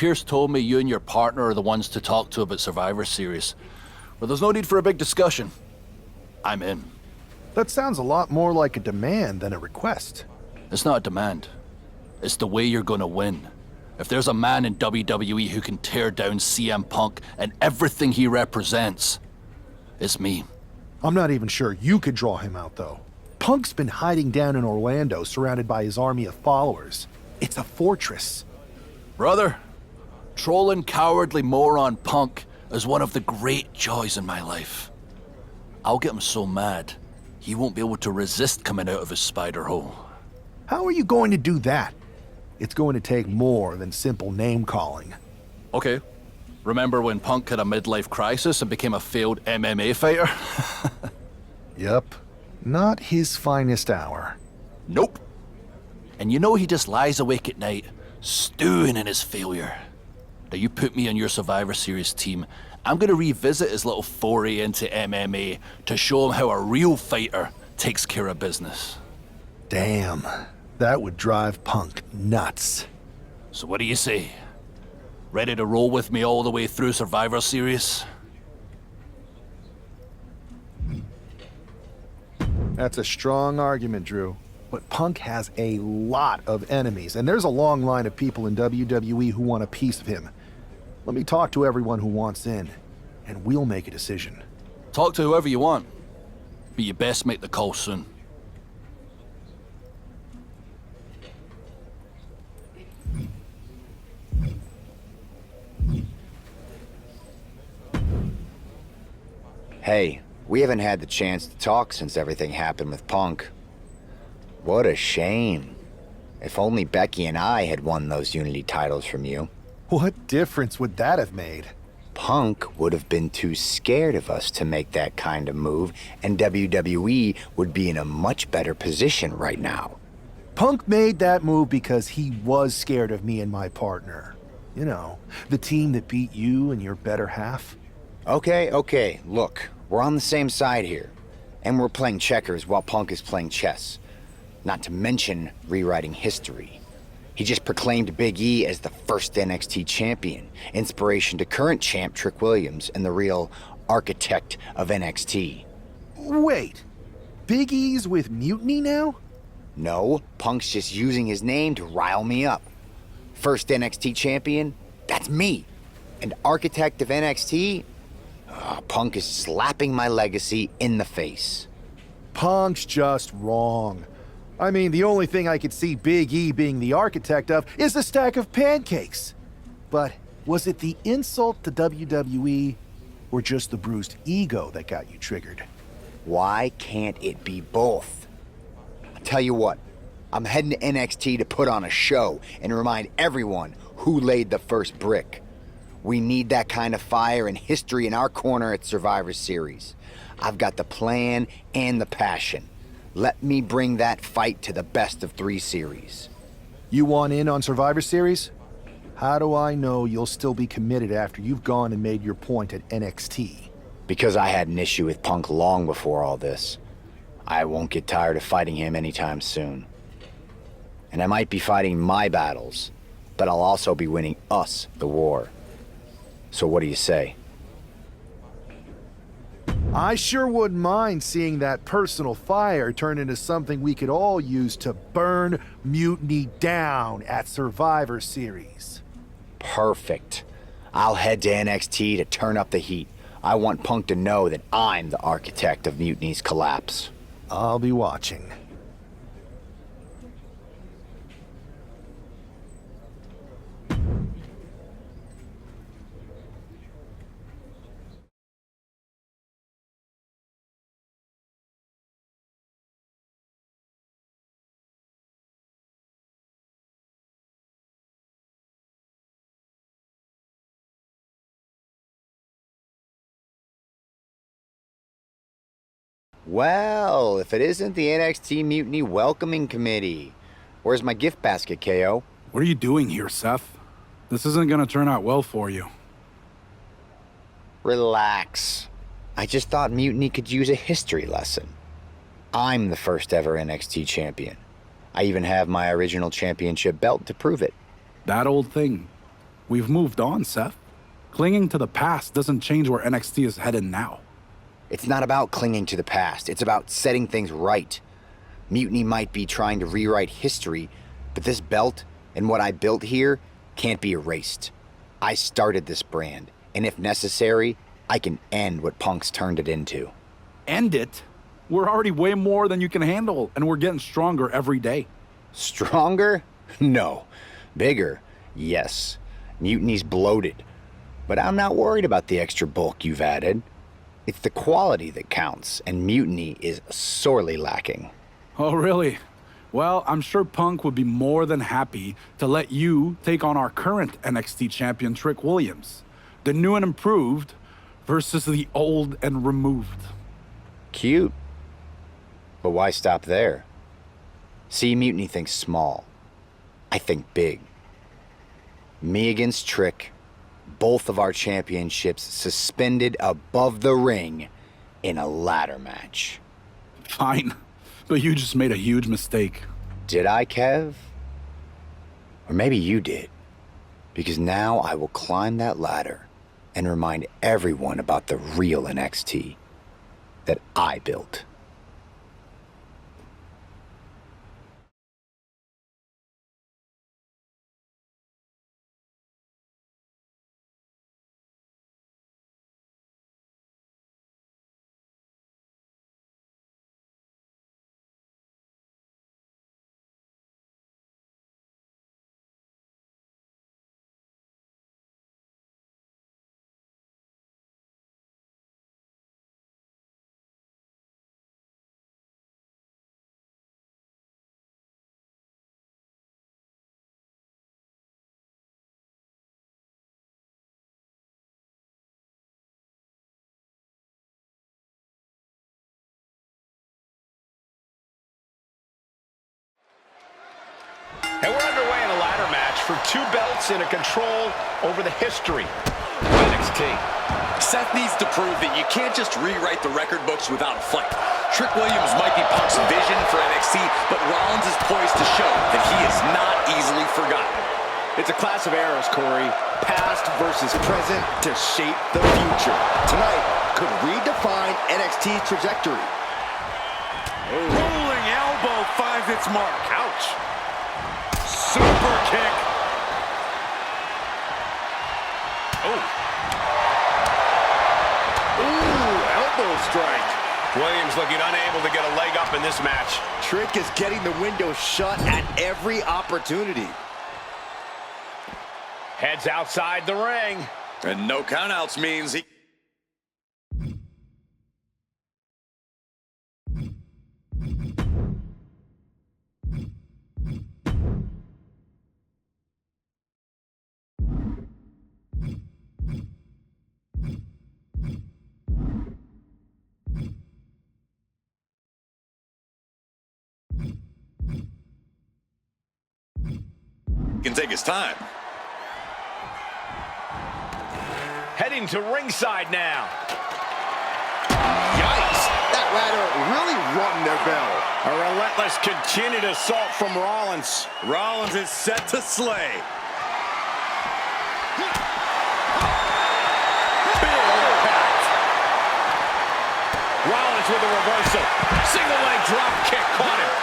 Pierce told me you and your partner are the ones to talk to about Survivor Series. But there's no need for a big discussion. I'm in. That sounds a lot more like a demand than a request. It's not a demand. It's the way you're gonna win. If there's a man in WWE who can tear down CM Punk and everything he represents, it's me. I'm not even sure you could draw him out, though. Punk's been hiding down in Orlando, surrounded by his army of followers. It's a fortress. Brother, trolling cowardly moron Punk is one of the great joys in my life. I'll get him so mad, he won't be able to resist coming out of his spider hole. How are you going to do that? It's going to take more than simple name-calling. Okay. Remember when Punk had a midlife crisis and became a failed MMA fighter? Yep. Not his finest hour. Nope. And you know he just lies awake at night, stewing in his failure. Now you put me on your Survivor Series team, I'm gonna revisit his little foray into MMA to show him how a real fighter takes care of business. Damn. That would drive Punk nuts. So what do you say? Ready to roll with me all the way through Survivor Series? That's a strong argument, Drew. But Punk has a lot of enemies, and there's a long line of people in WWE who want a piece of him. Let me talk to everyone who wants in, and we'll make a decision. Talk to whoever you want, but you best make the call soon. Hey, we haven't had the chance to talk since everything happened with Punk. What a shame. If only Becky and I had won those Unity titles from you. What difference would that have made? Punk would have been too scared of us to make that kind of move, and WWE would be in a much better position right now. Punk made that move because he was scared of me and my partner. You know, the team that beat you and your better half. Okay, look, we're on the same side here. And we're playing checkers while Punk is playing chess. Not to mention rewriting history. He just proclaimed Big E as the first NXT champion, inspiration to current champ Trick Williams and the real architect of NXT. Wait, Big E's with Mutiny now? No, Punk's just using his name to rile me up. First NXT champion? That's me. And architect of NXT? Punk is slapping my legacy in the face. Punk's just wrong. I mean, the only thing I could see Big E being the architect of is the stack of pancakes. But was it the insult to WWE or just the bruised ego that got you triggered? Why can't it be both? I'll tell you what, I'm heading to NXT to put on a show and remind everyone who laid the first brick. We need that kind of fire and history in our corner at Survivor Series. I've got the plan and the passion. Let me bring that fight to the best of 3 series. You want in on Survivor Series? How do I know you'll still be committed after you've gone and made your point at NXT? Because I had an issue with Punk long before all this. I won't get tired of fighting him anytime soon. And I might be fighting my battles, but I'll also be winning us the war. So what do you say? I sure wouldn't mind seeing that personal fire turn into something we could all use to burn Mutiny down at Survivor Series. Perfect. I'll head to NXT to turn up the heat. I want Punk to know that I'm the architect of Mutiny's collapse. I'll be watching. Well, if it isn't the NXT Mutiny Welcoming Committee. Where's my gift basket, KO? What are you doing here, Seth? This isn't gonna turn out well for you. Relax. I just thought Mutiny could use a history lesson. I'm the first ever NXT champion. I even have my original championship belt to prove it. That old thing. We've moved on, Seth. Clinging to the past doesn't change where NXT is headed now. It's not about clinging to the past. It's about setting things right. Mutiny might be trying to rewrite history, but this belt and what I built here can't be erased. I started this brand, and if necessary, I can end what Punk's turned it into. End it? We're already way more than you can handle, and we're getting stronger every day. Stronger? No. Bigger? Yes. Mutiny's bloated. But I'm not worried about the extra bulk you've added. It's the quality that counts, and Mutiny is sorely lacking. Oh, really? Well, I'm sure Punk would be more than happy to let you take on our current NXT champion, Trick Williams. The new and improved versus the old and removed. Cute. But why stop there? See, Mutiny thinks small. I think big. Me against Trick, both of our championships suspended above the ring in a ladder match. Fine, but you just made a huge mistake. Did I, Kev? Or maybe you did. Because now I will climb that ladder and remind everyone about the real NXT that I built. And we're underway in a ladder match for 2 belts and a control over the history of NXT. Seth needs to prove that you can't just rewrite the record books without a fight. Trick Williams might be Punk's vision for NXT, but Rollins is poised to show that he is not easily forgotten. It's a clash of eras, Corey. Past versus present to shape the future. Tonight could redefine NXT's trajectory. Rolling elbow finds its mark. Ouch. Super kick. Oh. Ooh, elbow strike. Williams looking unable to get a leg up in this match. Trick is getting the window shut at every opportunity. Heads outside the ring. And no countouts means he... can take his time. Heading to ringside now. Yikes! That ladder really rung their bell. A relentless continued assault from Rollins. Rollins is set to slay. Big impact. Rollins with a reversal. Single leg drop kick caught him.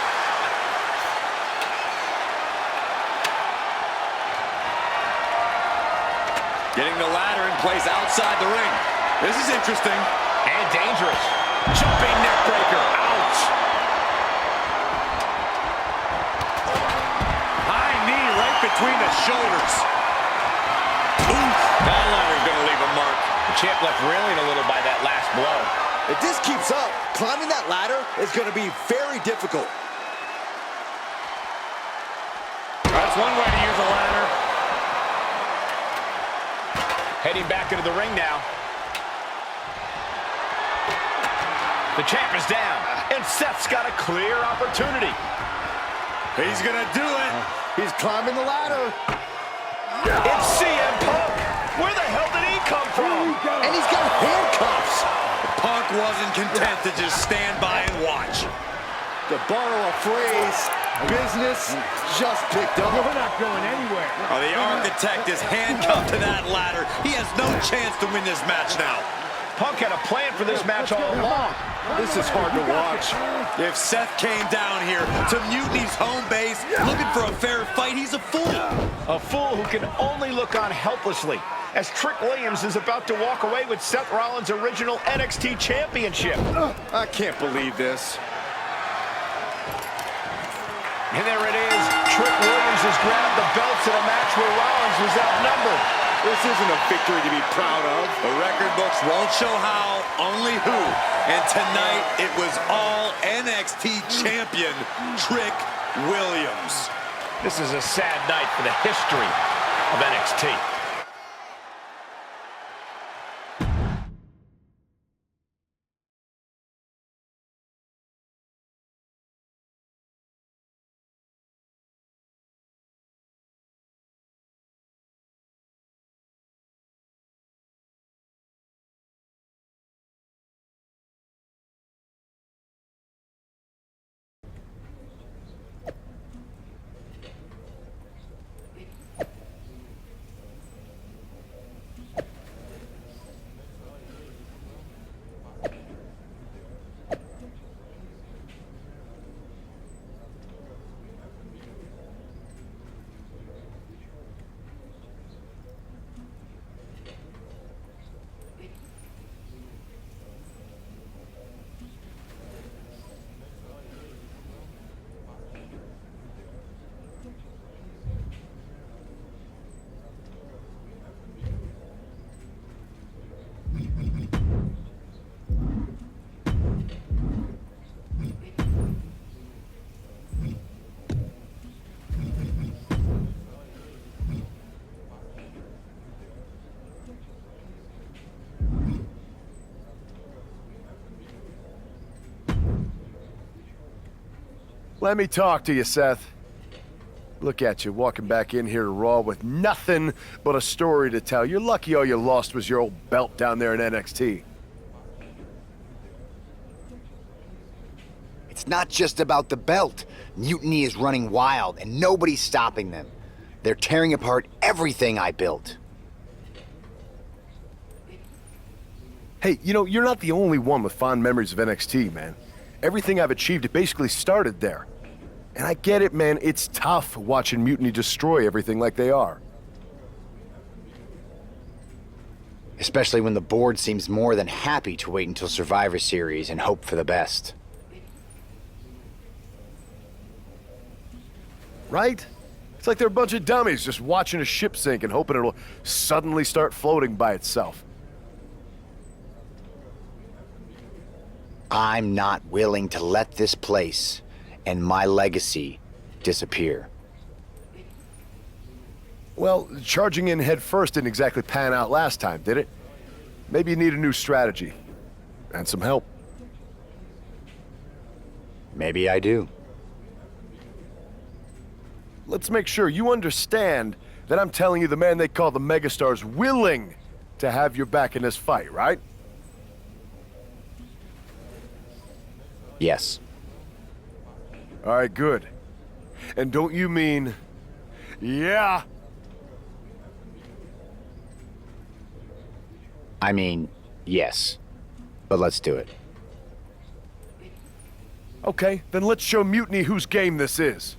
Getting the ladder in place outside the ring. This is interesting. And dangerous. Jumping neck breaker. Ouch. High knee right between the shoulders. Oof. That ladder's going to leave a mark. The champ left reeling a little by that last blow. If this keeps up, climbing that ladder is going to be very difficult. That's one way to use a ladder. Heading back into the ring now. The champ is down, and Seth's got a clear opportunity. He's gonna do it. He's climbing the ladder. It's CM Punk. Where the hell did he come from? And he's got handcuffs. Punk wasn't content to just stand by and watch. To borrow a phrase, Business just picked up. We're not going anywhere. Oh, the Architect is handcuffed to that ladder. He has no chance to win this match now. Punk had a plan for this match all along. This is hard to watch. If Seth came down here to Mutiny's home base looking for a fair fight, he's a fool. A fool who can only look on helplessly as Trick Williams is about to walk away with Seth Rollins' original NXT Championship. I can't believe this. And there it is. Trick Williams has grabbed the belts in a match where Rollins was outnumbered. This isn't a victory to be proud of. The record books won't show how, only who. And tonight, it was all NXT champion Trick Williams. This is a sad night for the history of NXT. Let me talk to you, Seth. Look at you, walking back in here to Raw with nothing but a story to tell. You're lucky all you lost was your old belt down there in NXT. It's not just about the belt. Mutiny is running wild, and nobody's stopping them. They're tearing apart everything I built. Hey, you know, you're not the only one with fond memories of NXT, man. Everything I've achieved, it basically started there. And I get it, man, it's tough watching Mutiny destroy everything like they are. Especially when the board seems more than happy to wait until Survivor Series and hope for the best. Right? It's like they're a bunch of dummies just watching a ship sink and hoping it'll suddenly start floating by itself. I'm not willing to let this place and my legacy disappear. Well, charging in head first didn't exactly pan out last time, did it? Maybe you need a new strategy. And some help. Maybe I do. Let's make sure you understand that I'm telling you the man they call the megastar's willing to have your back in this fight, right? Yes. All right, good. And don't you mean, yeah? I mean, yes. But let's do it. Okay, then let's show Mutiny whose game this is.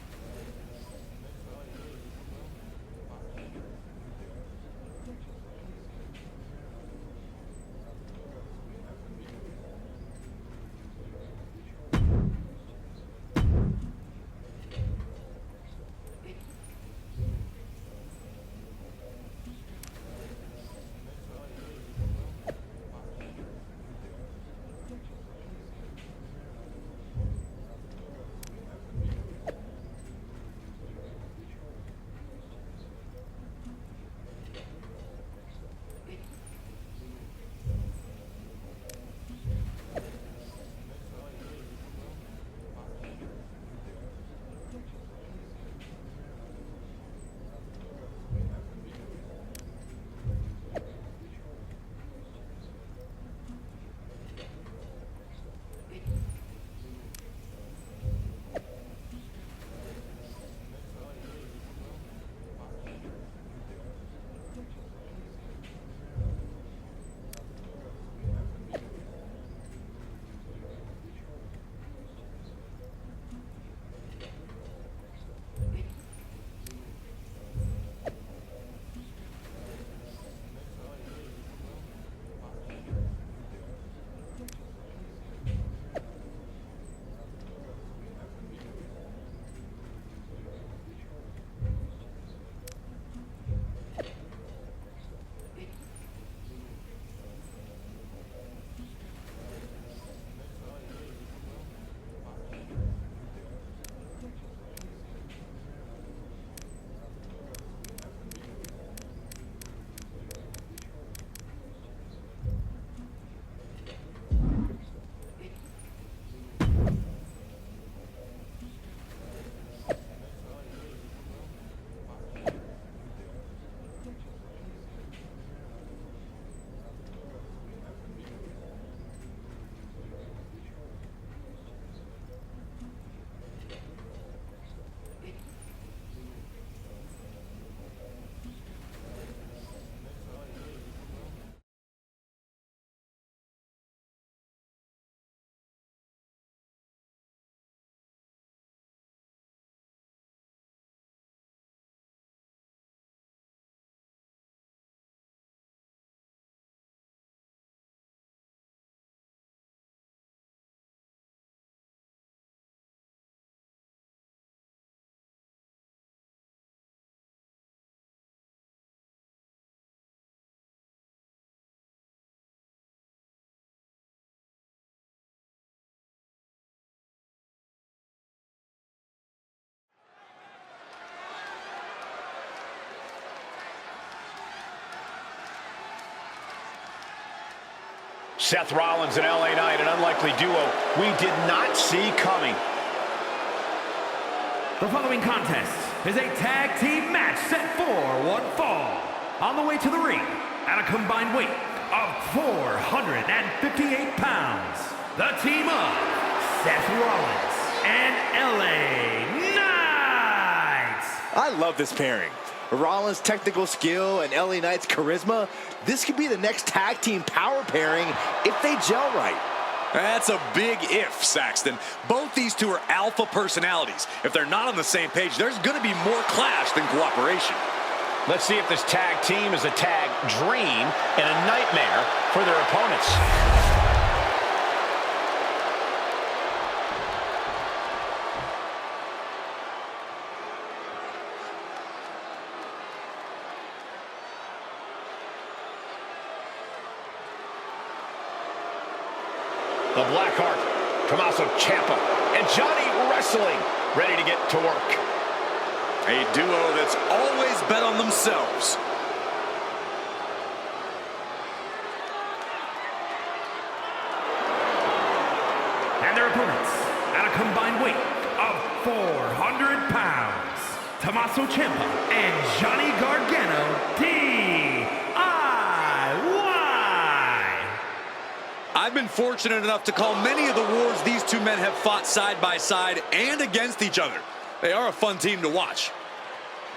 Seth Rollins and LA Knight, an unlikely duo we did not see coming. The following contest is a tag team match set for one fall. On the way to the ring, at a combined weight of 458 pounds, the team of Seth Rollins and LA Knight. I love this pairing. Rollins' technical skill and LA Knight's charisma. This could be the next tag team power pairing if they gel right. That's a big if, Saxton. Both these two are alpha personalities. If they're not on the same page, there's going to be more clash than cooperation. Let's see if this tag team is a tag dream and a nightmare for their opponents. The Blackheart, Tommaso Ciampa, and Johnny Wrestling ready to get to work. A duo that's always bet on themselves. And their opponents, at a combined weight of 400 pounds, Tommaso Ciampa and Johnny Gargano, DIY. I've been fortunate enough to call many of the wars these two men have fought side by side and against each other. They are a fun team to watch.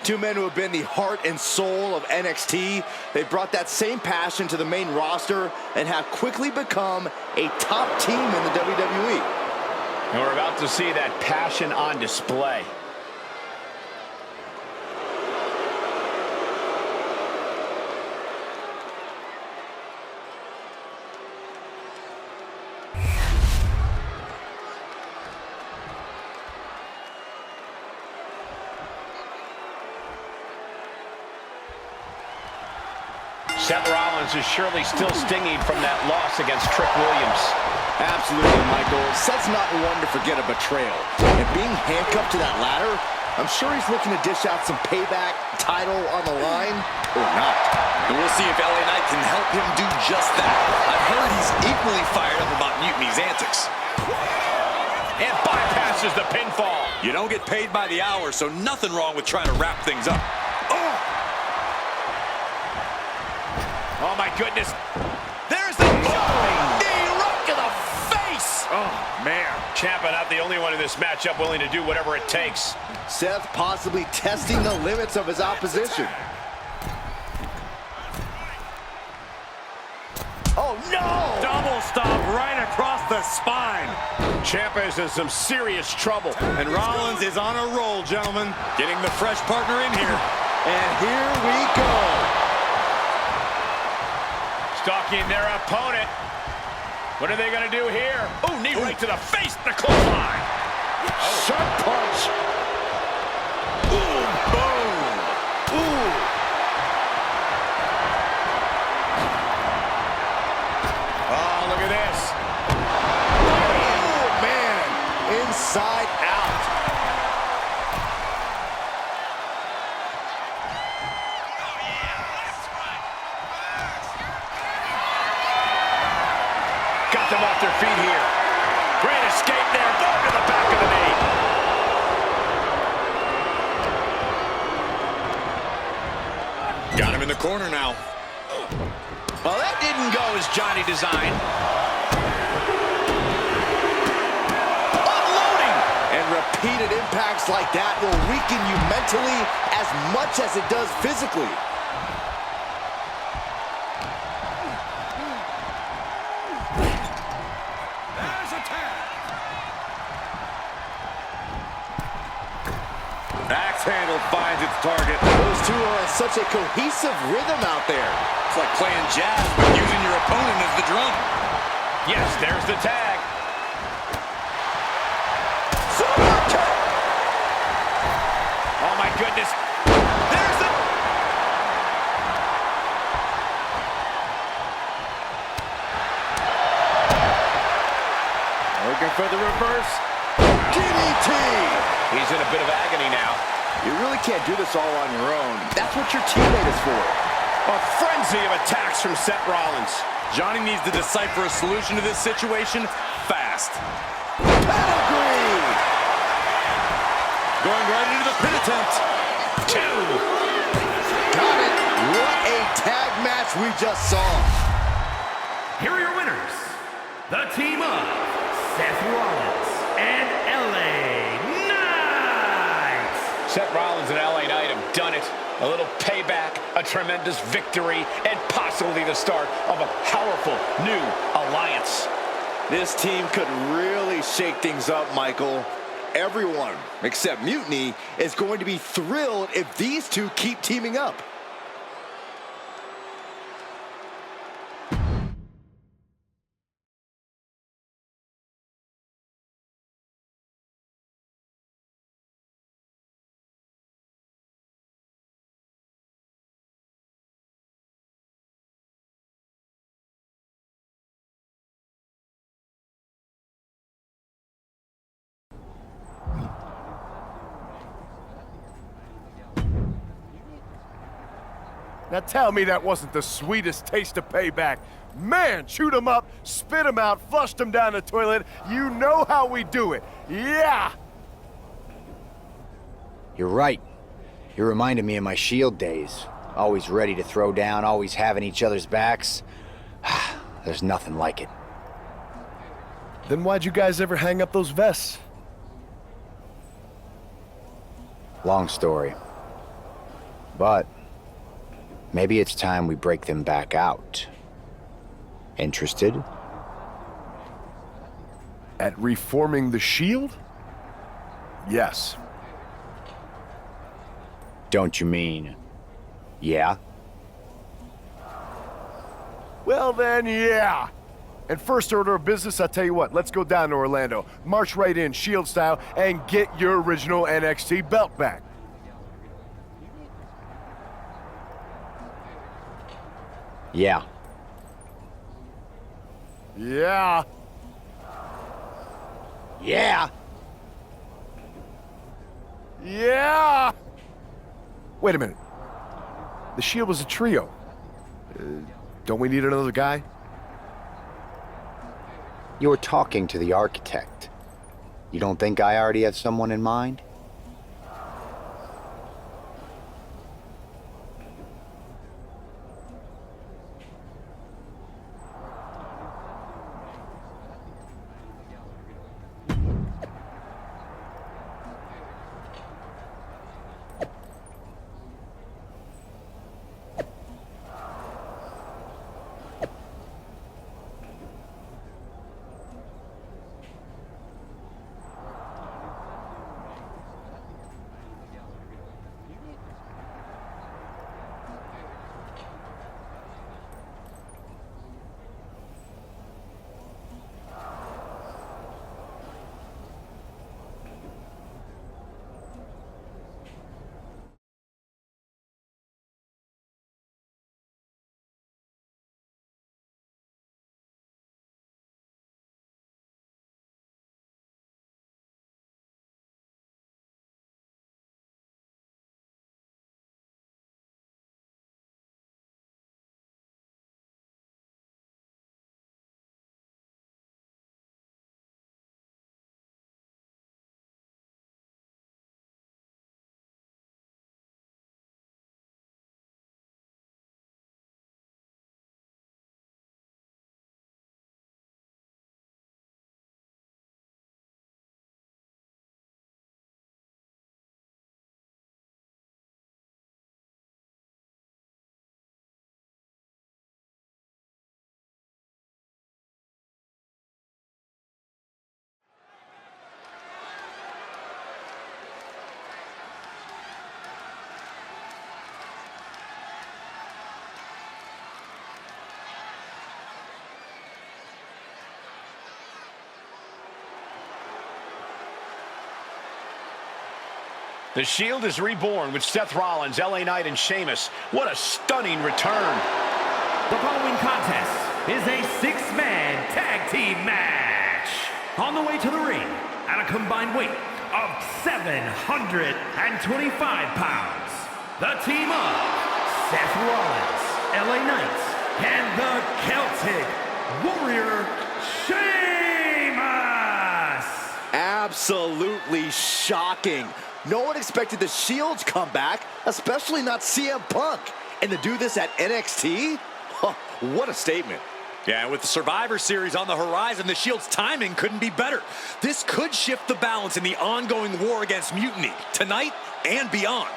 Two men who have been the heart and soul of NXT. They brought that same passion to the main roster and have quickly become a top team in the WWE. And we're about to see that passion on display. Seth Rollins is surely still stinging from that loss against Trick Williams. Absolutely, Michael. Seth's not one to forget a betrayal. And being handcuffed to that ladder, I'm sure he's looking to dish out some payback, title on the line, or not. And we'll see if LA Knight can help him do just that. I've heard he's equally fired up about Mutiny's antics. And bypasses the pinfall. You don't get paid by the hour, so nothing wrong with trying to wrap things up. Oh, my goodness. There's the knee right to the face. Oh, man. Ciampa not the only one in this matchup willing to do whatever it takes. Seth possibly testing the limits of his opposition. Oh, no! Double stomp right across the spine. Ciampa is in some serious trouble. And Rollins is on a roll, gentlemen. Getting the fresh partner in here. And here we go. Stalking their opponent. What are they going to do here? Oh, knee right to the face, the clothesline. Sharp punch. Ooh, boom. Ooh. Oh, look at this. Oh, man. Inside out. Got them off their feet here. Great escape there. Boom to the back of the knee. Got him in the corner now. Well, that didn't go as Johnny designed. Unloading! And repeated impacts like that will weaken you mentally as much as it does physically. Axe handle finds its target. Those two are in such a cohesive rhythm out there. It's like playing jazz, but using your opponent as the drum. Yes, there's the tag. Super kick! Oh, my goodness. There's the... Looking for the reverse. DDT! He's in a bit of agony now. You really can't do this all on your own. That's what your teammate is for. A frenzy of attacks from Seth Rollins. Johnny needs to decipher a solution to this situation fast. Pedigree! Going right into the pin attempt. 2. Got it. What a tag match we just saw. Here are your winners, the team of Seth Rollins and LA Knight. Seth Rollins and LA Knight have done it. A little payback, a tremendous victory, and possibly the start of a powerful new alliance. This team could really shake things up, Michael. Everyone, except Mutiny, is going to be thrilled if these two keep teaming up. Now tell me that wasn't the sweetest taste of payback. Man, chewed him up, spit him out, flushed him down the toilet. You know how we do it. Yeah! You're right. You reminded me of my Shield days. Always ready to throw down, always having each other's backs. There's nothing like it. Then why'd you guys ever hang up those vests? Long story. But maybe it's time we break them back out. Interested? At reforming the Shield? Yes. Don't you mean, yeah? Well then, yeah. And first order of business, I'll tell you what, let's go down to Orlando, march right in, Shield style, and get your original NXT belt back. Yeah. Yeah. Yeah! Yeah! Wait a minute. The Shield was a trio. Don't we need another guy? You're talking to the architect. You don't think I already have someone in mind? The Shield is reborn with Seth Rollins, LA Knight, and Sheamus. What a stunning return. The following contest is a six-man tag team match. On the way to the ring, at a combined weight of 725 pounds, the team of Seth Rollins, LA Knight, and the Celtic Warrior, Sheamus! Absolutely shocking. No one expected the Shield's comeback, especially not CM Punk. And to do this at NXT? Huh, what a statement. Yeah, with the Survivor Series on the horizon, the Shield's timing couldn't be better. This could shift the balance in the ongoing war against Mutiny, tonight and beyond.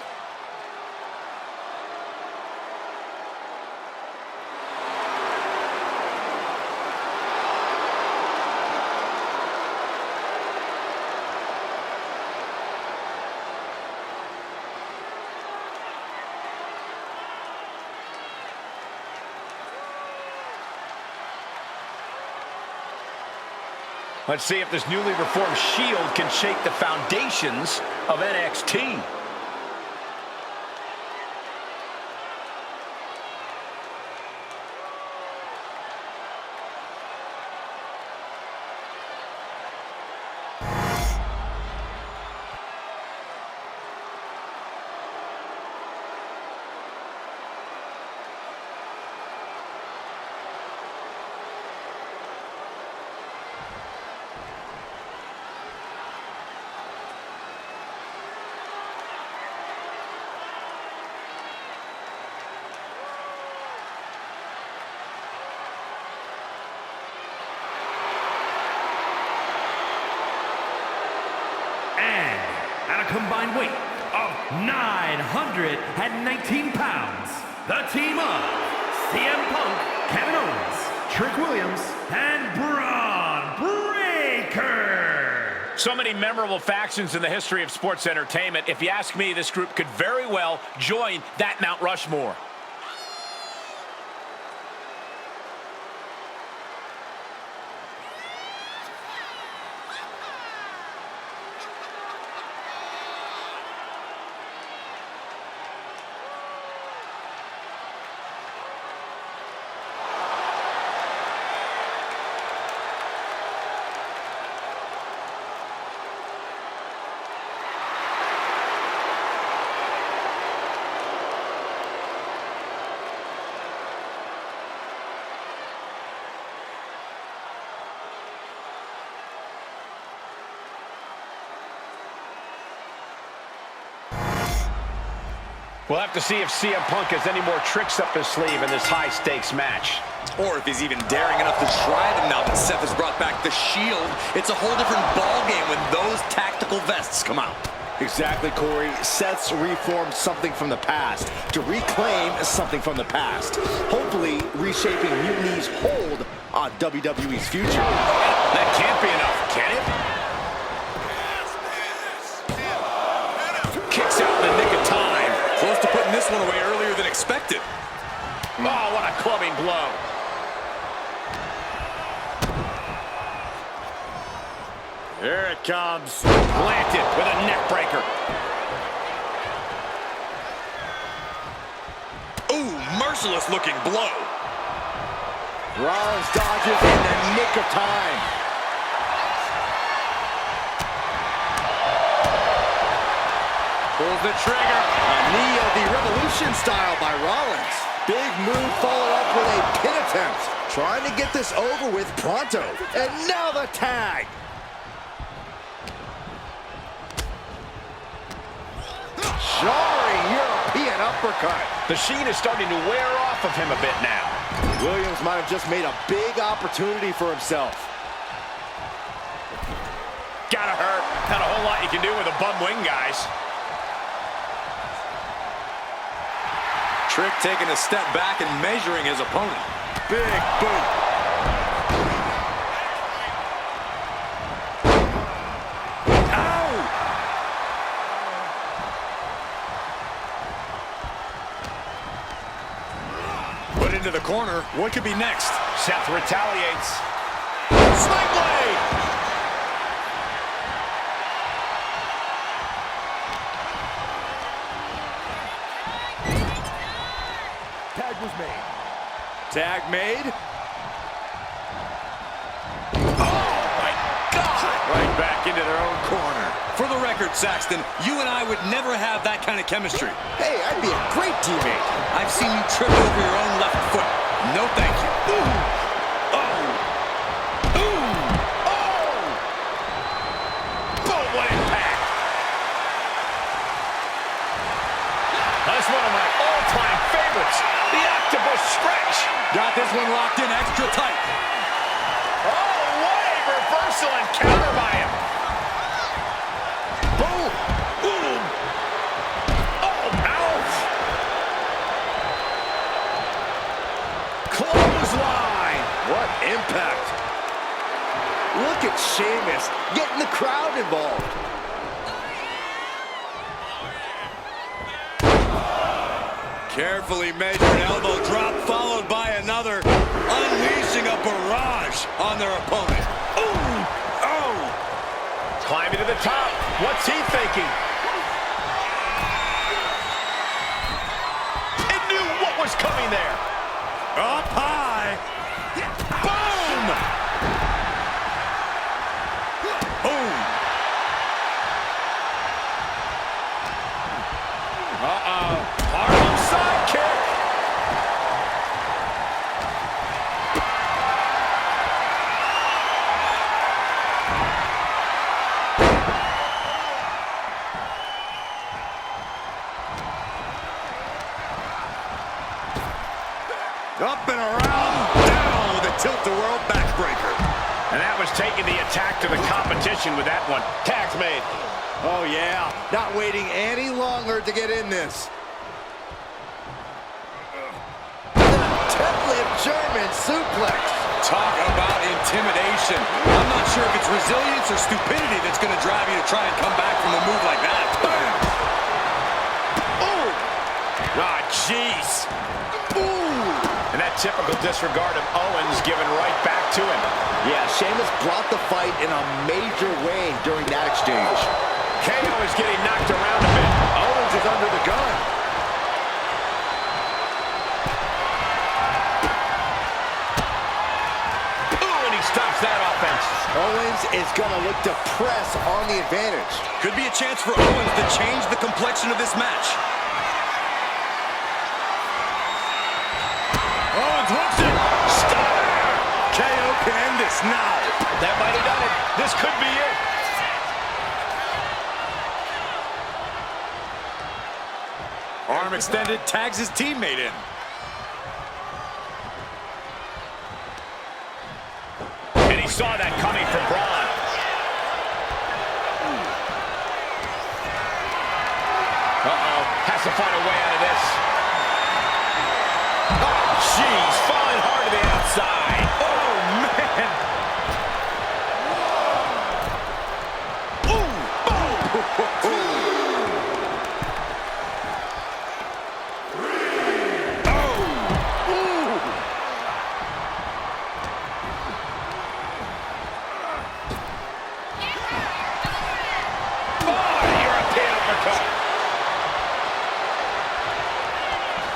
Let's see if this newly reformed Shield can shake the foundations of NXT. At a combined weight of 919 pounds, the team of CM Punk, Kevin Owens, Trick Williams, and Braun Breaker. So many memorable factions in the history of sports entertainment. If you ask me, this group could very well join that Mount Rushmore. We'll have to see if CM Punk has any more tricks up his sleeve in this high-stakes match. Or if he's even daring enough to try them now that Seth has brought back the Shield. It's a whole different ballgame when those tactical vests come out. Exactly, Corey. Seth's reformed something from the past to reclaim something from the past. Hopefully, reshaping Mutiny's hold on WWE's future. That can't be enough, can it? Kicks out in the nick of time. Close to putting this one away earlier than expected. Oh, what a clubbing blow. Here it comes. Planted with a neck breaker. Ooh, merciless looking blow. Rollins dodges in the nick of time. Pulls the trigger. A knee of the Revolution style by Rollins. Big move followed up with a pin attempt. Trying to get this over with pronto. And now the tag. Jarring European uppercut. The sheen is starting to wear off of him a bit now. Williams might have just made a big opportunity for himself. Gotta hurt. Not a whole lot you can do with a bum wing, guys. Trick taking a step back and measuring his opponent. Big boot. Put into the corner. What could be next? Seth retaliates. Snake blade! Tag was made. Tag made. Oh, my God! Right back into their own corner. For the record, record, Saxton, you and I would never have that kind of chemistry. Hey, I'd be a great teammate. I've seen you trip over your own left foot. No thank you. Ooh. Oh. Ooh. Oh. Boom, what impact. That's one of my all-time favorites. The octopus stretch. Got this one locked in extra tight. Oh, what a reversal and counter by him. Boom. Boom. Oh, ouch. Clothesline. What impact. Look at Sheamus getting the crowd involved. Carefully measured elbow drop followed by another, unleashing a barrage on their opponent. Ooh! Oh! Climbing to the top. What's he thinking? It knew what was coming there. Up high! Boom! Boom! Uh-oh. Harlem sidekick! Up and around, down with a tilt-the-world backbreaker. And that was taking the attack to the competition with that one. Tag's made. Oh, yeah. Not waiting any longer to get in this. Deadlift German suplex. Talk about intimidation. I'm not sure if it's resilience or stupidity that's going to drive you to try and come back from a move like that. Bam! Ooh! Ah, jeez. Ooh! And that typical disregard of Owens given right back to him. Yeah, Sheamus brought the fight in a major way during that exchange. KO is getting knocked around a bit. Owens is under the gun. Ooh, and he stops that offense. Owens is going to look to press on the advantage. Could be a chance for Owens to change the complexion of this match. Owens hooks it. Stunner! KO can end this now. That might have done it. This could be it. Arm extended, tags his teammate in. And he saw that coming from Braun. Uh-oh. Has to find a way out of this. Oh, jeez. Falling hard to the outside. Oh, man.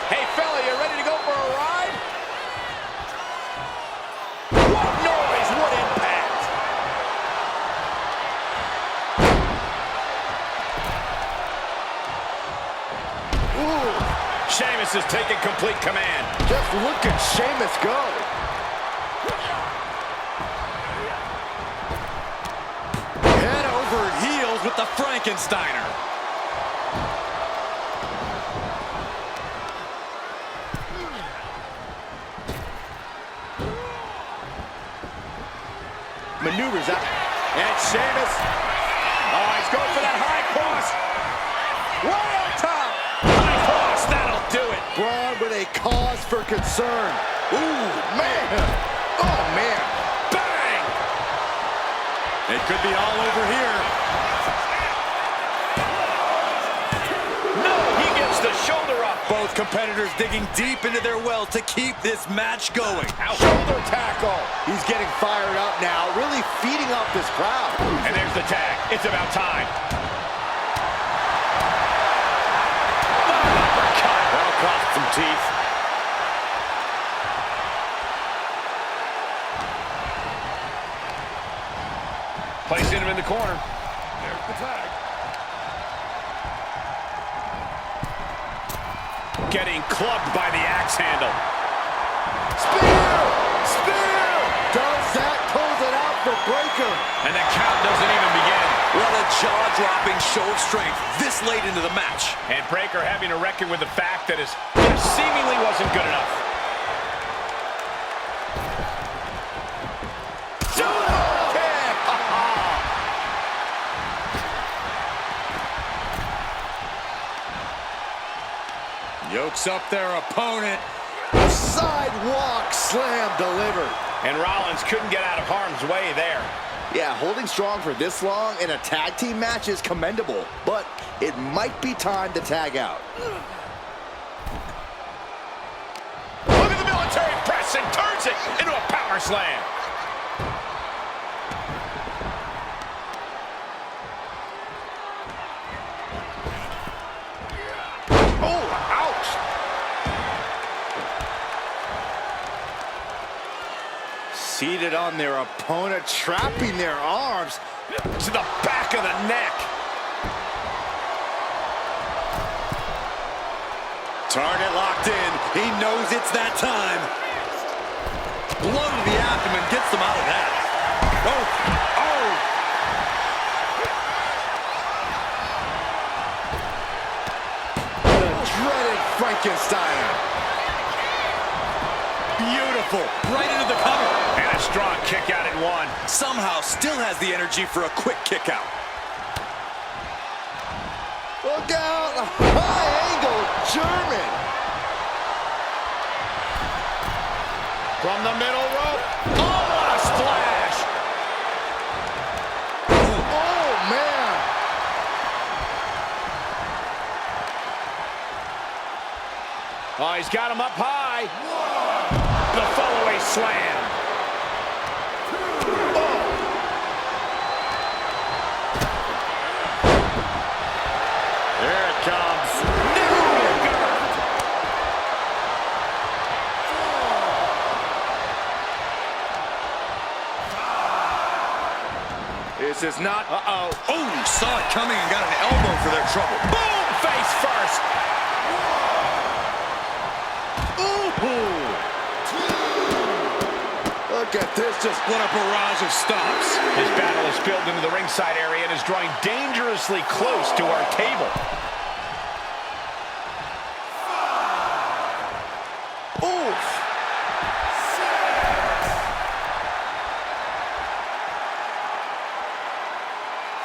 Hey, fella, you ready to go for a ride? What noise? What impact? Ooh! Sheamus is taking complete command. Just look at Sheamus go. Head over heels with the Frankensteiner. Maneuvers out. And Sheamus. Oh, he's going for that high cross. Way on top. High cross, that'll do it. Braun with a cause for concern. Ooh, man. Oh, man. Bang! It could be all over here. No, he gets the shoulder up. Both competitors digging deep into their well to keep this match going. Shoulder tackle. He's getting fired up now, really feeding off this crowd. And there's the tag. It's about time. Uppercut. That'll cost some teeth. Placing him in the corner. There's the tag. getting clubbed by the axe handle. Spear! Spear! Does that close it out for Breakker? And the count doesn't even begin. What a jaw-dropping show of strength this late into the match. And Breakker having to reckon with the fact that his seemingly wasn't good enough. Yokes up their opponent. Sidewalk slam delivered. And Rollins couldn't get out of harm's way there. Yeah, holding strong for this long in a tag team match is commendable, but it might be time to tag out. Look at the military press and turns it into a power slam. Oh, ouch! Seated on their opponent, trapping their arms To the back of the neck. Target locked in. He knows it's that time. Blow to the abdomen gets them out of that. Oh, oh. The dreaded Frankensteiner. Beautiful. Right into the cover. And a strong kick out at one. Somehow still has the energy for a quick kick out. Look out! High angle German. From the middle rope. Oh, what a splash. Oh, man. Oh, he's got him up high. The follow-away slam. Here it comes. This is not... Oh, saw it coming and got an elbow for their trouble. Boom! Face first. Look at this, just what a barrage of stops. His battle is spilled into the ringside area and is drawing dangerously close to our table. Oof.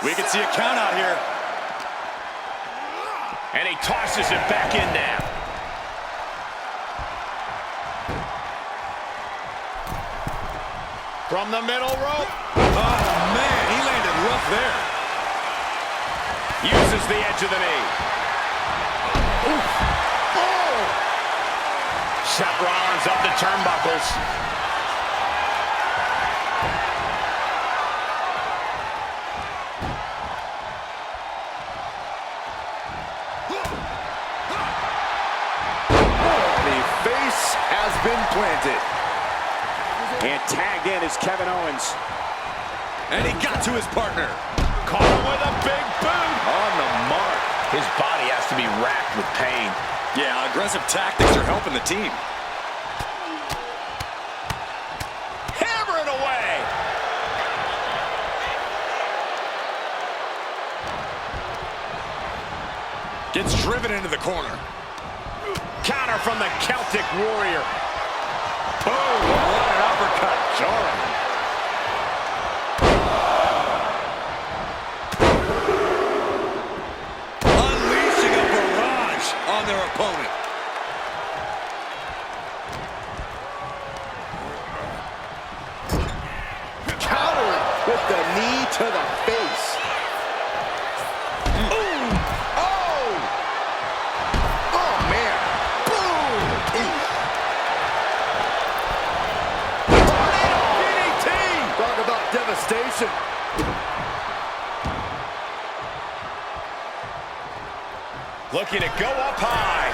We can see a count out here. And he tosses it back in now. From the middle rope. Oh, man, he landed rough there. Uses the edge of the knee. Oof. Oh! Seth Rollins up the turnbuckles. The face has been planted. And tagged in is Kevin Owens. And he got to his partner. Caught him with a big boot. On the mark. His body has to be racked with pain. Yeah, aggressive tactics are helping the team. Hammer it away. Gets driven into the corner. Counter from the Celtic Warrior. Oh, what an uppercut. Jarring. Unleashing a barrage on their opponent. Countering with the knee to the face. Ooh. Oh! Oh, man. Boom! Tornado DDT! Talk about devastation. Looking to go up high.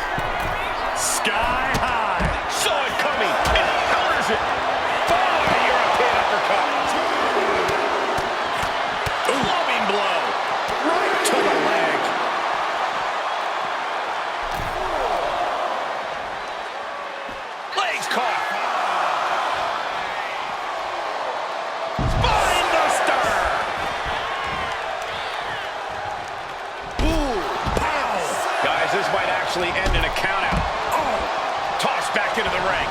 Sky high. Saw it coming and counters it. Oh, the European uppercut. Loving blow. Right to the leg. actually end in a countout. Oh! Tossed back into the ring.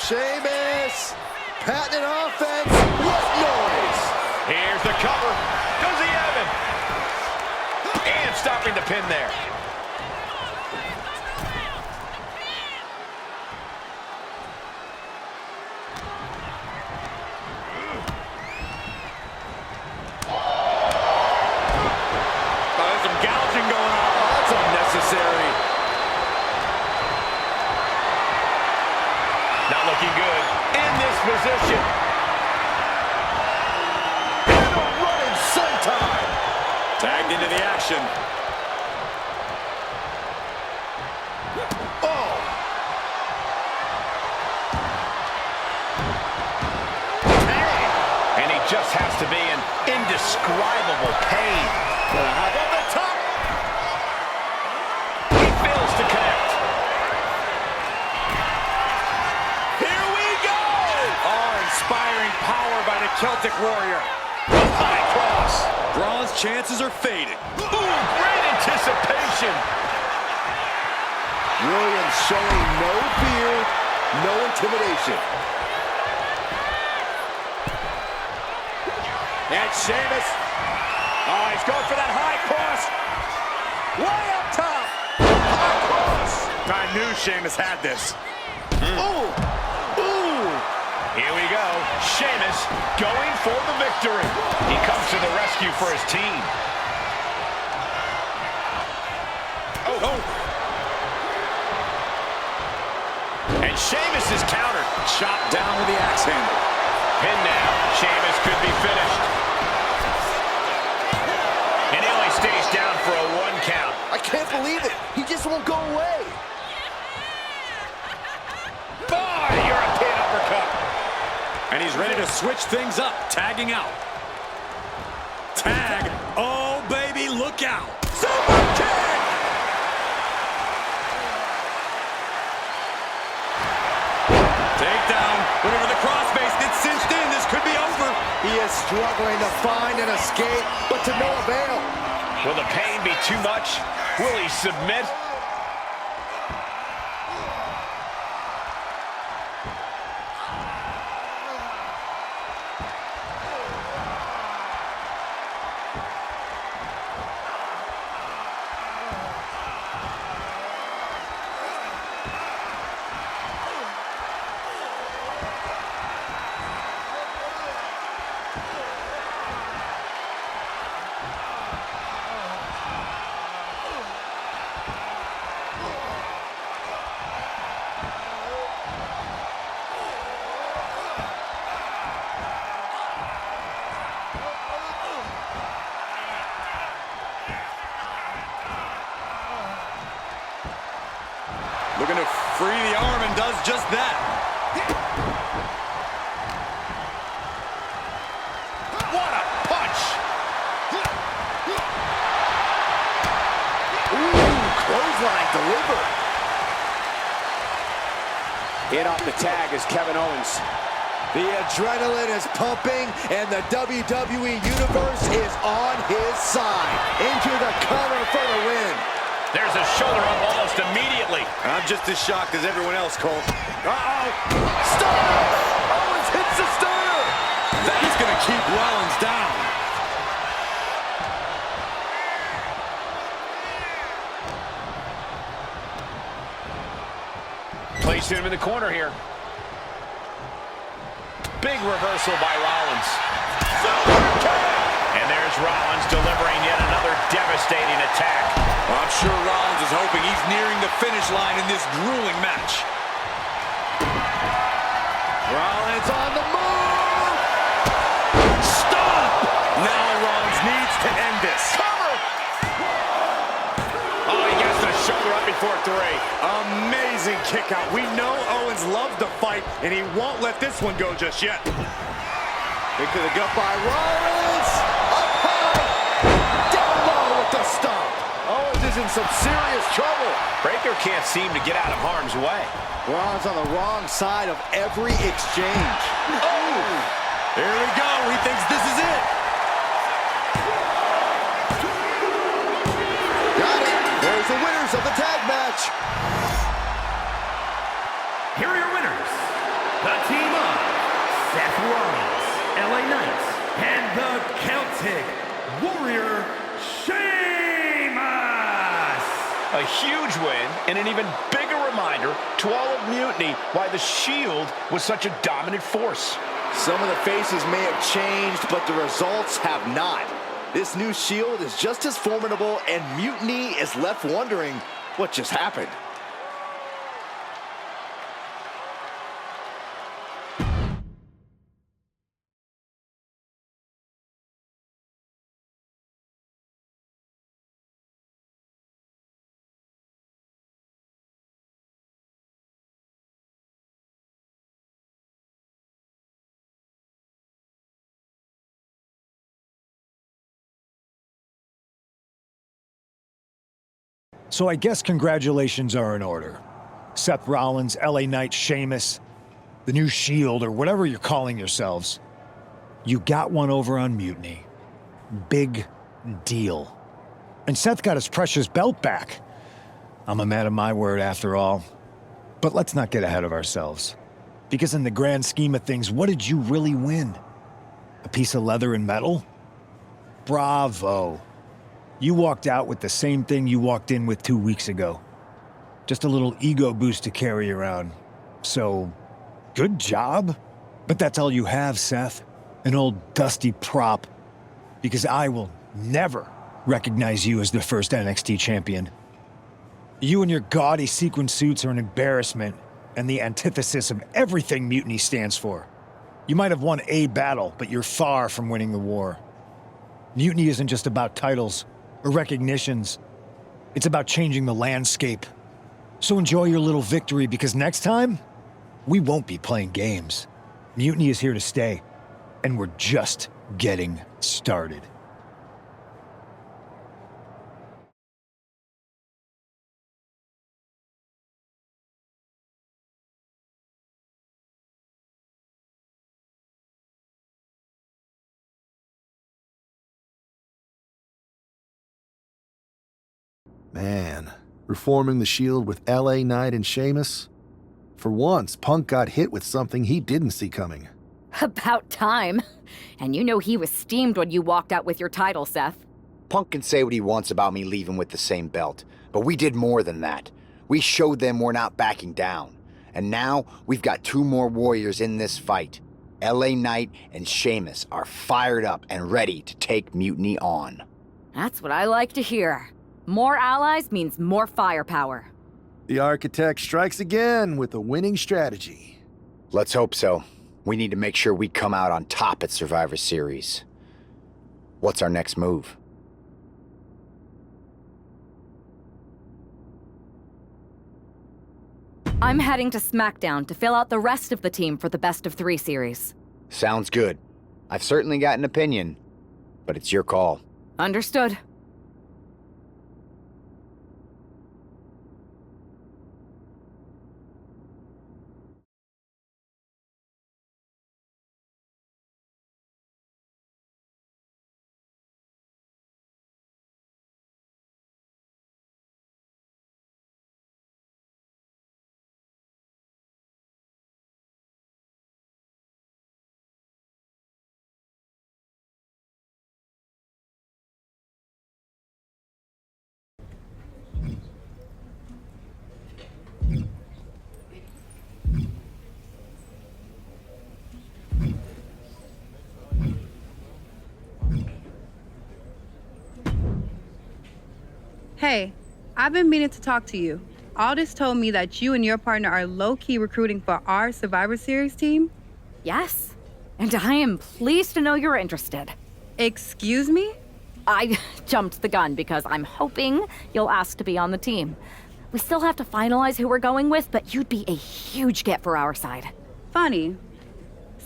Sheamus! Patented offense! What noise? Here's the cover. Does he have him? And stopping the pin there. There's some gouging going on. Oh, that's unnecessary. Not looking good in this position. And a running senton. Tagged into the action. Oh. Dang. And he just has to be in indescribable pain. How about the top? He fails to connect. Here we go! Awe-inspiring power by the Celtic Warrior. High cross. Braun's chances are fading. Ooh, great anticipation. Williams showing no fear, no intimidation. And Sheamus. Oh, he's going for that high cross. Way up top. High cross. I knew Sheamus had this. Ooh. Ooh. Here we go. Sheamus going for the victory. He comes to the rescue for his team. Oh. And Sheamus is countered. Chopped down with the axe handle. Pin now. Sheamus could be finished. And he only stays down for a 1 count. I can't believe it. He just won't go away. European uppercut. And he's ready to switch things up, tagging out. Tag. Oh, baby, look out. Super kick. Takedown. Whenever the crossface gets cinched in, this could be over. He is struggling to find an escape, but to no avail. Will the pain be too much? Will he submit? Looking to free the arm and does just that. What a punch! Ooh, clothesline delivered. In off the tag is Kevin Owens. The adrenaline is pumping, and the WWE Universe is on his side. Into the cover for the win. There's a shoulder up almost immediately. I'm just as shocked as everyone else, Cole. Uh-oh. Stunner! Owens hits the stunner! That's going to keep Rollins down. Placing him in the corner here. Big reversal by Rollins. And there's Rollins delivering yet another devastating attack. Well, I'm sure Rollins is hoping he's nearing the finish line in this grueling match. Rollins on the move! Stop! Now Rollins needs to end this. Cover! Oh, he gets the shoulder up before 3. Amazing kick out. We know Owens loves to fight, and he won't let this one go just yet. Kick to the gut by Rollins! Up high! Down low with the stomp! Owens is in some serious trouble. Breaker can't seem to get out of harm's way. Rollins on the wrong side of every exchange. Oh! Here we go. He thinks this is it. here are your winners. The team of Seth Rollins, LA Knight, and the Celtic Warrior, Sheamus! A huge win and an even bigger reminder to all of Mutiny why the Shield was such a dominant force. Some of the faces may have changed, but the results have not. This new Shield is just as formidable, and Mutiny is left wondering what just happened. So I guess congratulations are in order. Seth Rollins, LA Knight, Sheamus, the new Shield, or whatever you're calling yourselves. You got one over on Mutiny. Big deal. And Seth got his precious belt back. I'm a man of my word after all. But let's not get ahead of ourselves. Because in the grand scheme of things, what did you really win? A piece of leather and metal? Bravo. You walked out with the same thing you walked in with 2 weeks ago. Just a little ego boost to carry around. So, good job. But that's all you have, Seth. An old dusty prop. Because I will never recognize you as the first NXT champion. You and your gaudy sequin suits are an embarrassment and the antithesis of everything Mutiny stands for. You might have won a battle, but you're far from winning the war. Mutiny isn't just about titles or recognitions. It's about changing the landscape. So enjoy your little victory, because next time, we won't be playing games. Mutiny is here to stay, and we're just getting started. Man, reforming the Shield with LA Knight and Sheamus? For once, Punk got hit with something he didn't see coming. About time. And you know he was steamed when you walked out with your title, Seth. Punk can say what he wants about me leaving with the same belt, but we did more than that. We showed them we're not backing down. And now, we've got 2 more warriors in this fight. LA Knight and Sheamus are fired up and ready to take Mutiny on. That's what I like to hear. More allies means more firepower. The Architect strikes again with a winning strategy. Let's hope so. We need to make sure we come out on top at Survivor Series. What's our next move? I'm heading to SmackDown to fill out the rest of the team for the Best of 3 series. Sounds good. I've certainly got an opinion, but it's your call. Understood. Hey, I've been meaning to talk to you. Aldous told me that you and your partner are low-key recruiting for our Survivor Series team. Yes, and I am pleased to know you're interested. Excuse me? I jumped the gun because I'm hoping you'll ask to be on the team. We still have to finalize who we're going with, but you'd be a huge get for our side. Funny.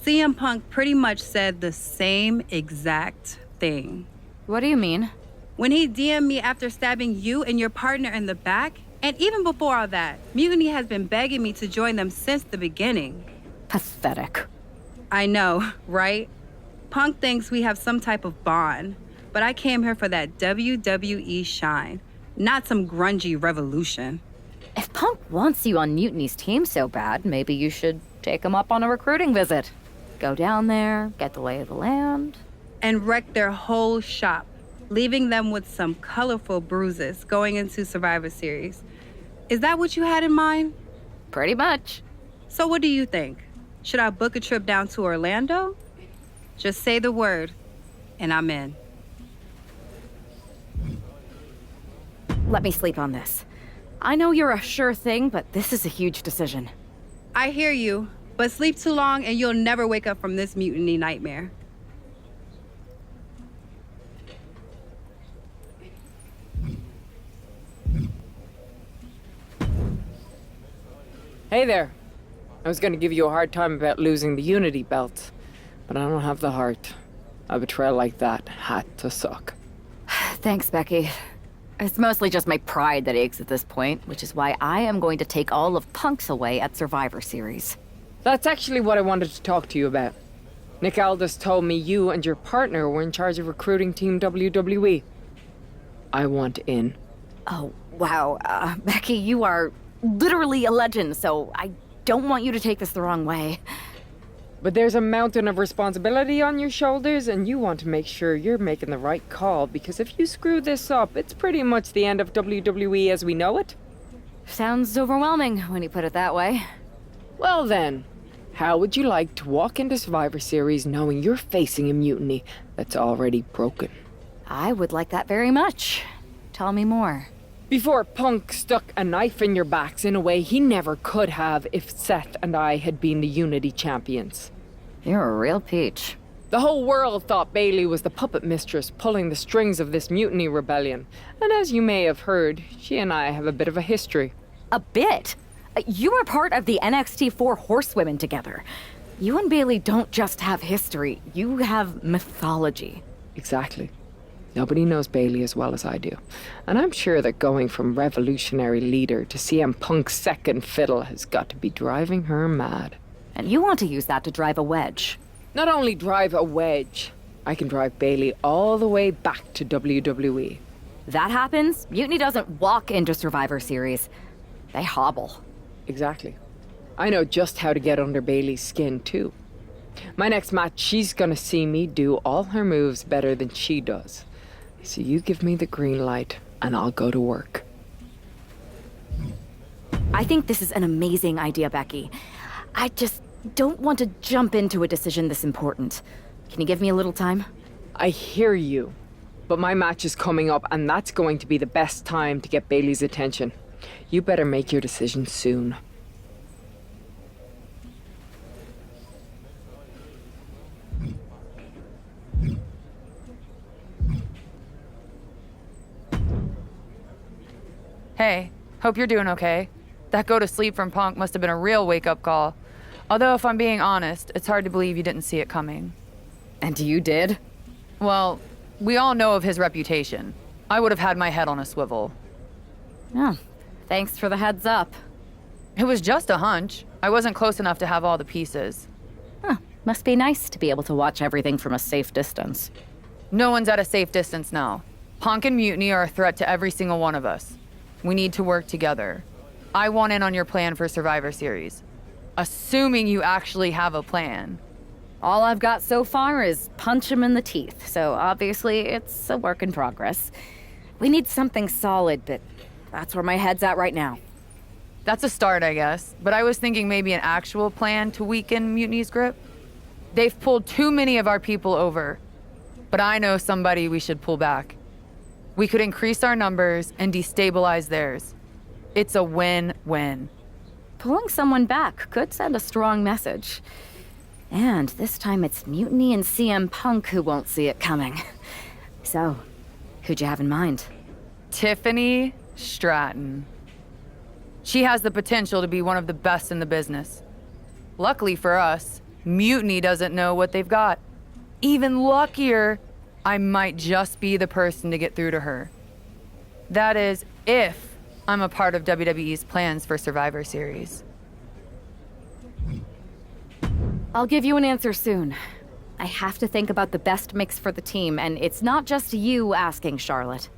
CM Punk pretty much said the same exact thing. What do you mean? When he DM'd me after stabbing you and your partner in the back, and even before all that, Mutiny has been begging me to join them since the beginning. Pathetic. I know, right? Punk thinks we have some type of bond, but I came here for that WWE shine, not some grungy revolution. If Punk wants you on Mutiny's team so bad, maybe you should take him up on a recruiting visit. Go down there, get the lay of the land. And wreck their whole shop, leaving them with some colorful bruises going into Survivor Series. Is that what you had in mind? Pretty much. So what do you think? Should I book a trip down to Orlando? Just say the word, and I'm in. Let me sleep on this. I know you're a sure thing, but this is a huge decision. I hear you, but sleep too long and you'll never wake up from this mutiny nightmare. Hey there. I was gonna give you a hard time about losing the Unity belt, but I don't have the heart. A betrayal like that had to suck. Thanks, Becky. It's mostly just my pride that aches at this point, which is why I am going to take all of Punk's away at Survivor Series. That's actually what I wanted to talk to you about. Nick Aldis told me you and your partner were in charge of recruiting Team WWE. I want in. Oh, wow. Becky, you are literally a legend, so I don't want you to take this the wrong way. But there's a mountain of responsibility on your shoulders, and you want to make sure you're making the right call, because if you screw this up, it's pretty much the end of WWE as we know it. Sounds overwhelming when you put it that way. Well then, how would you like to walk into Survivor Series knowing you're facing a mutiny that's already broken? I would like that very much. Tell me more. Before Punk stuck a knife in your backs in a way he never could have if Seth and I had been the Unity champions. You're a real peach. The whole world thought Bailey was the puppet mistress pulling the strings of this mutiny rebellion. And as you may have heard, she and I have a bit of a history. A bit? You were part of the NXT 4 Horsewomen together. You and Bailey don't just have history, you have mythology. Exactly. Nobody knows Bailey as well as I do. And I'm sure that going from revolutionary leader to CM Punk's second fiddle has got to be driving her mad. And you want to use that to drive a wedge. Not only drive a wedge, I can drive Bailey all the way back to WWE. That happens, Mutiny doesn't walk into Survivor Series. They hobble. Exactly. I know just how to get under Bailey's skin, too. My next match, she's gonna see me do all her moves better than she does. So you give me the green light, and I'll go to work. I think this is an amazing idea, Becky. I just don't want to jump into a decision this important. Can you give me a little time? I hear you, but my match is coming up, and that's going to be the best time to get Bailey's attention. You better make your decision soon. Hey, hope you're doing okay. That go to sleep from Punk must have been a real wake-up call. Although, if I'm being honest, it's hard to believe you didn't see it coming. And you did? Well, we all know of his reputation. I would have had my head on a swivel. Oh, thanks for the heads up. It was just a hunch. I wasn't close enough to have all the pieces. Huh, must be nice to be able to watch everything from a safe distance. No one's at a safe distance now. Punk and Mutiny are a threat to every single one of us. We need to work together. I want in on your plan for Survivor Series. Assuming you actually have a plan. All I've got so far is punch him in the teeth, so obviously it's a work in progress. We need something solid, but that's where my head's at right now. That's a start, I guess. But I was thinking maybe an actual plan to weaken Mutiny's grip. They've pulled too many of our people over. But I know somebody we should pull back. We could increase our numbers and destabilize theirs. It's a win-win. Pulling someone back could send a strong message. And this time it's Mutiny and CM Punk who won't see it coming. So, who'd you have in mind? Tiffany Stratton. She has the potential to be one of the best in the business. Luckily for us, Mutiny doesn't know what they've got. Even luckier, I might just be the person to get through to her. That is, if I'm a part of WWE's plans for Survivor Series. I'll give you an answer soon. I have to think about the best mix for the team, and it's not just you asking, Charlotte.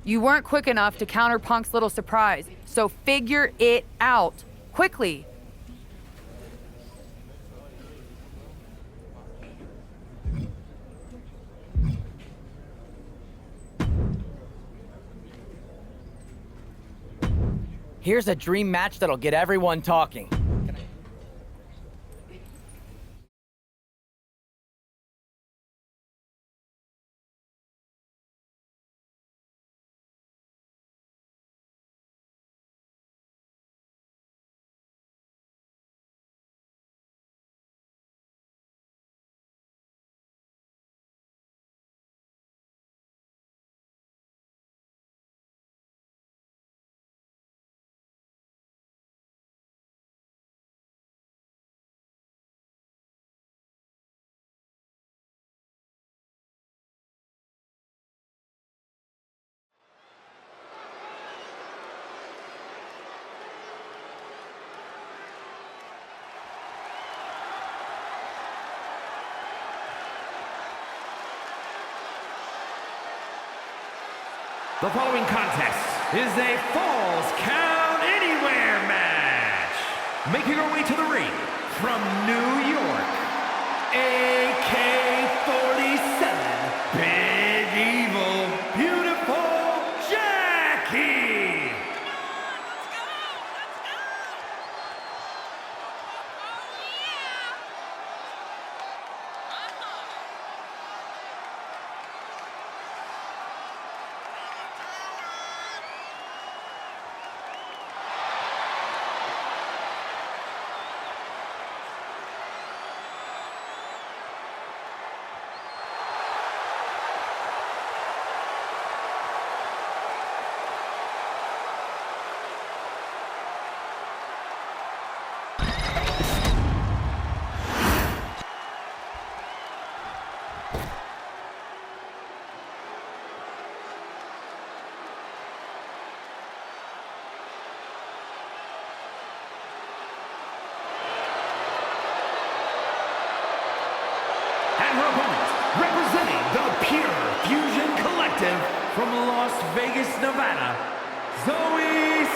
You weren't quick enough to counter Punk's little surprise, so figure it out. Quickly. Here's a dream match that'll get everyone talking. The following contest is a Falls Count Anywhere match. Making her way to the ring from New York, AK-47, Big Evil, Beautiful Jackie. And her opponent, representing the Pure Fusion Collective from Las Vegas, Nevada, Zoe